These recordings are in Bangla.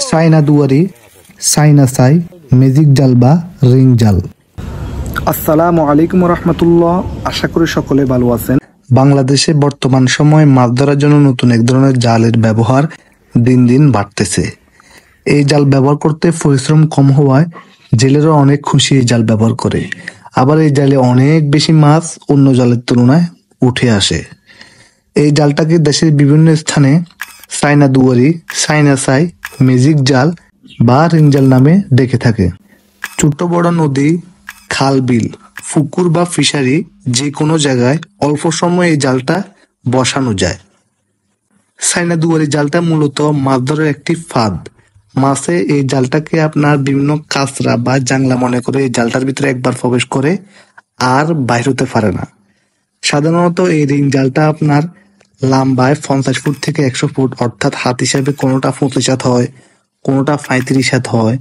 চায়না দুয়ারি, চায়না ছাই, ম্যাজিক জাল বা রিং জাল। আসসালামু আলাইকুম রহমতুল্লাহ। আশা করি সকলে ভালো আছেন। বাংলাদেশে বর্তমান সময়ে মাছ ধরার জন্য নতুন এক ধরনের জালের ব্যবহার দিন দিন বাড়তেছে। এই জাল ব্যবহার করতে পরিশ্রম কম হওয়ায় জেলেরা অনেক খুশি এই জাল ব্যবহার করে। আবার এই জালে অনেক বেশি মাছ অন্য জালের তুলনায় উঠে আসে। এই জালটাকে দেশের বিভিন্ন স্থানে চায়না দুয়ারি, চায়না ছাই, ম্যাজিক জাল বা রিং জাল নামে ডেকে থাকে। ছোট বড় নদী, খাল, বিল, পুকুর বা ফিশারি যে কোনো জায়গায় অল্প সময়ে এই জালটা বসানো যায়। চায়না দুয়ারি জালটা মূলত মাছ ধরার একটি ফাঁদ। মাছে এই জালটাকে আপনার বিভিন্ন কাঁচরা বা জাংলা মনে করে এই জালটার ভিতরে একবার প্রবেশ করে আর বাইর হতে পারে না। সাধারণত এই রিং জালটা আপনার লম্বায় 50 ফুট থেকে 100 ফুট, অর্থাৎ হাত হিসাবে কোনোটা 25 হাত হয়, কোনোটা 35 হাত হয়,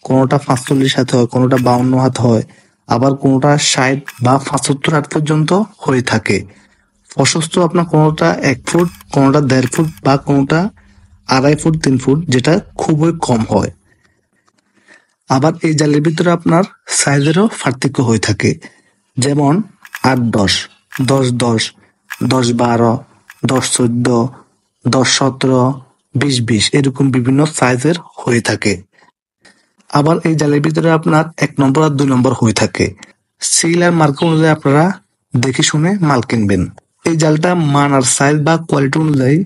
কোনোটা 45 হাত হয়, কোনোটা 52 হাত হয়, আবার কোনোটা 60 বা 75 হাত পর্যন্ত হয়ে থাকে। প্রশস্ত আপনার কোনোটা 1 ফুট, কোনোটা 1.5 ফুট বা কোনোটা 2.5 ফুট 3 ফুট, যেটা খুবই কম হয়। আবার এই জালের ভিতরে আপনার সাইজেরও পার্থক্য হয়ে থাকে, যেমন 8-10, 10-10, 10-12, 10-14, 10-17, 20-20 এরকম বিভিন্ন সাইজের হয়ে থাকে। আবার এই জালের ভিতরে আপনার 1 নম্বর আর 2 নম্বর হয়ে থাকে। সিল আর মার্কা অনুযায়ী আপনারা দেখে শুনে মাল কিনবেন। এই জালটা মান আর সাইজ বা কোয়ালিটি অনুযায়ী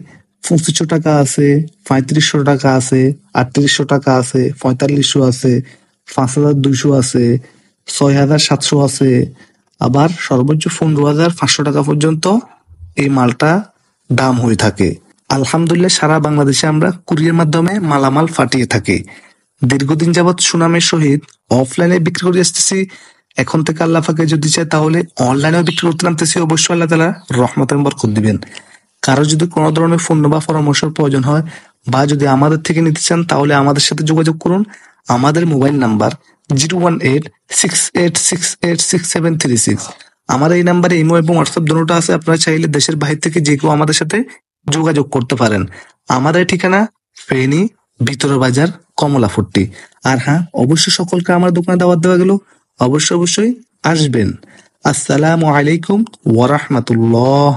2500 টাকা আছে, 3500 টাকা আছে, 3800 টাকা আছে, 4500 আছে, 5200 আছে, 6700 আছে, আবার সর্বোচ্চ 15500 টাকা পর্যন্ত এই মালটা দাম হয়ে থাকে। আলহামদুলিল্লাহ সারা বাংলাদেশে আমরা কুরিয়ার মাধ্যমে মালামাল পাঠিয়ে থাকি। দীর্ঘদিন যাবৎ সুনামের সহিত অফলাইনে বিক্রি করে আসতেছি। এখন থেকে আল্লাহ পাকে যদি চায় তাহলে অনলাইনেও বিক্রি করতে নামতেছি। অবশ্যই আল্লাহ তাআলা রহমতের বরকত দিবেন। কারো যদি কোনো ধরনের পণ্য বা পরামর্শের প্রয়োজন হয় বা যদি আমাদের থেকে নিতে চান তাহলে আমাদের সাথে যোগাযোগ করুন। আমাদের মোবাইল নাম্বার 01868686736। আমার এই নাম্বারে ইমো এবং হোয়াটসঅ্যাপ দুটোটা আছে। আপনারা চাইলে দেশের বাইরে থেকে যে কেউ আমাদের সাথে যোগাযোগ করতে পারেন। আমাদের ঠিকানা ফেনী, ভিতর বাজার, কমলাফুট্টি। আর হ্যাঁ, অবশ্যই সকলকে আমার দোকানে দাওয়াত দেওয়া গেল। অবশ্যই আসবেন। আসসালামু আলাইকুম ওয়া রাহমাতুল্লাহ।